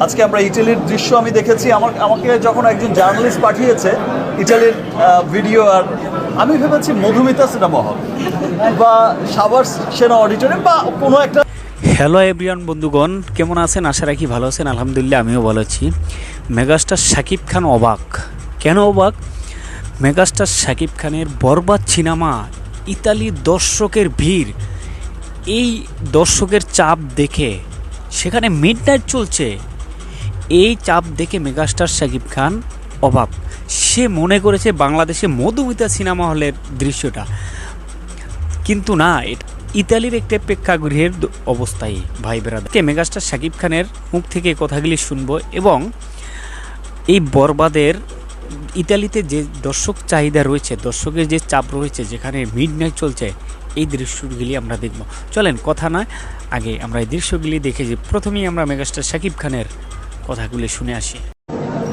আজকে আমরা ইটালির দৃশ্য আমি দেখেছি। আমাকে যখন একজন জার্নালিস্ট পাঠিয়েছে ইটালির ভিডিও, আর আমি ভেবেছি মধুমিতা সিনেমা হল বা সাভার সেনা অডিটোরিয়াম বা কোনো একটা। হ্যালো এভরিওয়ান বন্ধুগণ, কেমন আছেন? আশা রাখি ভালো আছেন। আলহামদুলিল্লাহ আমিও ভালো আছি। মেগাস্টার শাকিব খান অবাক। কেন অবাক? মেগাস্টার শাকিব খানের বরবাদ সিনেমা, ইতালি দর্শকের ভিড়, এই দর্শকের চাপ দেখে, সেখানে মিডনাইট চলছে, এই চাপ দেখে মেগাস্টার শাকিব খান অবাক। সে মনে করেছে বাংলাদেশে মধুমিতা সিনেমা হলের দৃশ্যটা, কিন্তু না, ইতালির একটা প্রেক্ষাগৃহের অবস্থায়। ভাই বেরাদারকে মেগাস্টার শাকিব খানের মুখ থেকে কথাগুলি শুনবো এবং এই বরবাদের ইতালিতে যে দর্শক চাহিদা রয়েছে, দর্শকের যে চাপ রয়েছে, যেখানে মিডনাইট চলছে, এই দৃশ্যগুলি আমরা দেখব। চলেন কথা নয়, আগে আমরা এই দৃশ্যগুলি দেখে যে প্রথমেই আমরা মেগাস্টার শাকিব খানের কথাগুলি শুনে আসি।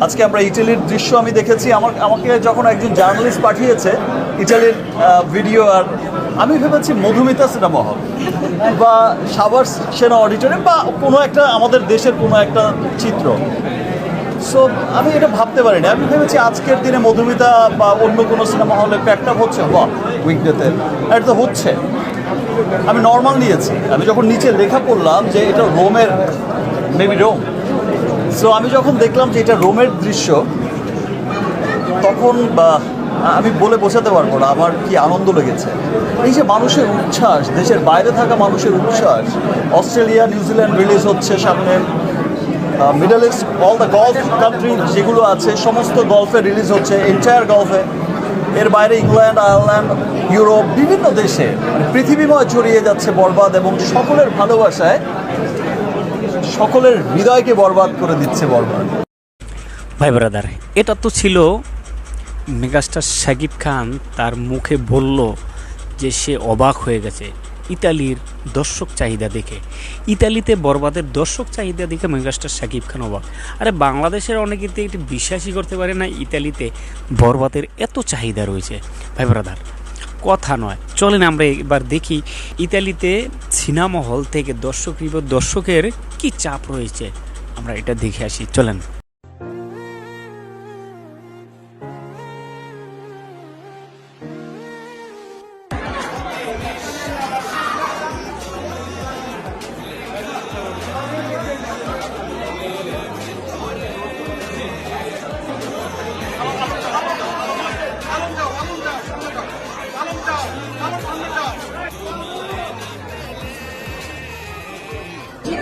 আজকে আমরা ইটালির দৃশ্য আমি দেখেছি। আমাকে যখন একজন জার্নালিস্ট পাঠিয়েছে ইটালির ভিডিও, আর আমি ভেবেছি মধুমিতা সিনেমা হল বা সাভার সেনা অডিটোরিয়াম বা কোনো একটা আমাদের দেশের কোনো একটা চিত্র। সো আমি এটা ভাবতে পারিনি। আমি ভেবেছি আজকের দিনে মধুমিতা বা অন্য কোনো সিনেমা হলে প্যাকটা হচ্ছে, বা উইকডেতে এটা তো হচ্ছে। আমি নর্মাল নিয়েছি। আমি যখন নিচে লেখা পড়লাম যে এটা রোমের, মেবি রোম, সো আমি যখন দেখলাম যে এটা রোমের দৃশ্য, তখন আমি বলে বোঝাতে পারবো না আমার কি আনন্দ লেগেছে। এই যে মানুষের উচ্ছ্বাস, দেশের বাইরে থাকা মানুষের উচ্ছ্বাস। অস্ট্রেলিয়া, নিউজিল্যান্ড রিলিজ হচ্ছে সামনে, middle east, all the golf country যেগুলো আছে সমস্ত গলফে রিলিজ হচ্ছে, এন্টায়ার গলফে। এর বাইরে ইংল্যান্ড, আয়ারল্যান্ড, ইউরোপ, বিভিন্ন দেশে মানে পৃথিবীময় ছড়িয়ে যাচ্ছে বরবাদ, এবং সকলের ভালোবাসায় সকলের হৃদয়কে বরবাদ করে দিচ্ছে বরবাদ। ভাই ব্রাদার, এটা তো ছিল মেগাস্টার শাকিব খান তার মুখে বলল যে সে অবাক হয়ে গেছে ইতালির দর্শক চাহিদা দেখে। ইতালিতে বরবাদের দর্শক চাহিদা দেখে মেগাস্টার শাকিব খান অবাক। আরে বাংলাদেশের অনেকে তো এটি বিশ্বাসই করতে পারে না ইতালিতে বরবাদের এত চাহিদা রয়েছে। ভাই ব্রাদার, কথা নয়, চলেন আমরা এবার দেখি ইতালিতে সিনেমা হল থেকে দর্শকের কি চাপ রয়েছে, আমরা এটা দেখে আসি। চলেন।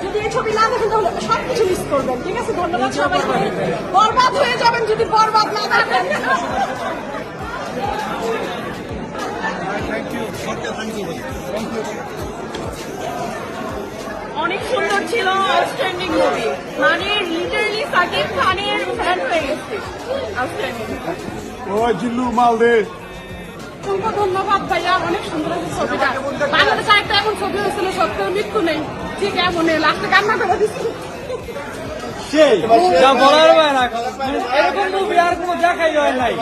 যদি এই ছবি না দেখেন তাহলে সবকিছু মিস করবেন। ঠিক আছে, ধন্যবাদ সবাইকে। বরবাদ হয়ে যাবেন যদি বরবাদ না দেখেন। অনেক সুন্দর ছিল, আউটস্ট্যান্ডিং মুভি। মানে লিটারালি সাকিব খানের ফ্যান হয়ে গেছে। আউটস্ট্যান্ডিং। ওই জিল্লু মালদে। অসংখ্য ধন্যবাদ ভাইয়া, অনেক সুন্দর হয়েছে ছবিটা। বাংলাদেশে একটা এখন ছবি হয়েছিল সত্যিও মৃত্যু নেই, ঠিক এমন লাস্টে কান্না করে দিচ্ছি। এরকম মুভি আর কোনো দেখাই হয় নাই।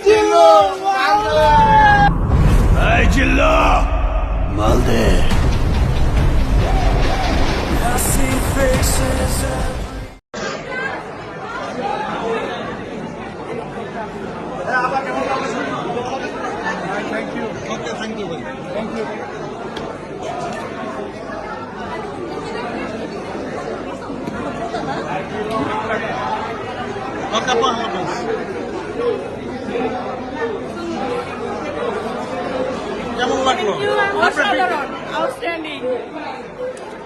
জিল্লু মালদে। কেমন লাগলো? অসাধারণ, আউটস্ট্যান্ডিং,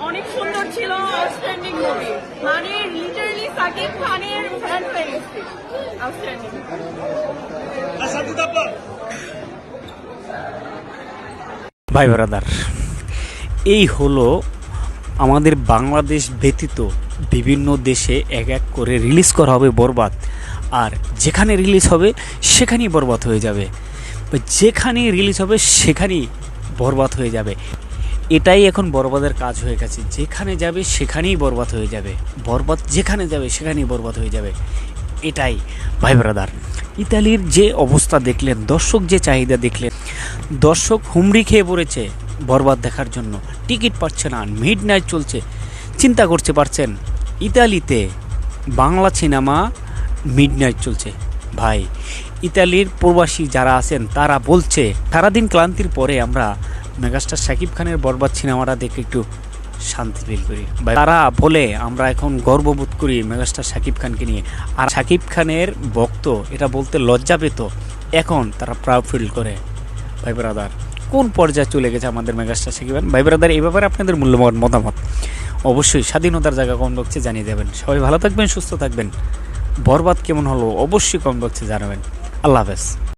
অনেক সুন্দর ছিল, আউটস্ট্যান্ডিং মুভি। মানে লিটারালি সাকিব খানের ফ্যান হয়ে গেছে। আউটস্ট্যান্ডিং। ভাই ব্রাদার, এই হলো আমাদের বাংলাদেশ ব্যতীত বিভিন্ন দেশে এক এক করে রিলিজ করা হবে বরবাদ, আর যেখানে রিলিজ হবে সেখানেই বরবাদ হয়ে যাবে, যেখানেই রিলিজ হবে সেখানেই বরবাদ হয়ে যাবে। এটাই এখন বরবাদের কাজ হয়ে গেছে। যেখানে যাবে সেখানেই বরবাদ হয়ে যাবে, বরবাদ যেখানে যাবে সেখানেই বরবাদ হয়ে যাবে। এটাই ভাই ব্রাদার। ইতালির যে অবস্থা দেখলেন, দর্শক যে চাহিদা দেখলেন, দর্শক হুমড়ি খেয়ে পড়েছে বরবাদ দেখার জন্য, টিকিট পাচ্ছে না, মিডনাইট চলছে, চিন্তা করতে পারছেন ইতালিতে বাংলা সিনেমা মিডনাইট চলছে ভাই। ইতালির প্রবাসী যারা আছেন তারা বলছে সারাদিন ক্লান্তির পরে আমরা মেগাস্টার শাকিব খানের বরবাদ সিনেমাটা দেখে একটু শান্তি ফিল করি। তারা বলে আমরা এখন গর্ববোধ করি মেগাস্টার শাকিব খানকে নিয়ে। আর শাকিব খানের ভক্ত এটা বলতে লজ্জা পেত, এখন তারা প্রাউড ফিল করে। ভাই ব্রাদার, কোন পর্যায়ে চলে গেছে আমাদের মেগাস্টার শাকিব খান? ভাই ব্রাদার, এই ব্যাপারে আপনাদের মূল্যবান মতামত অবশ্যই স্বাধীনতার জায়গা কমেন্ট বক্সে জানিয়ে দেবেন। সবাই ভালো থাকবেন, সুস্থ থাকবেন। বরবাদ কেমন হলো অবশ্যই কমেন্ট বক্সে জানাবেন। আল্লাহ হাফেজ।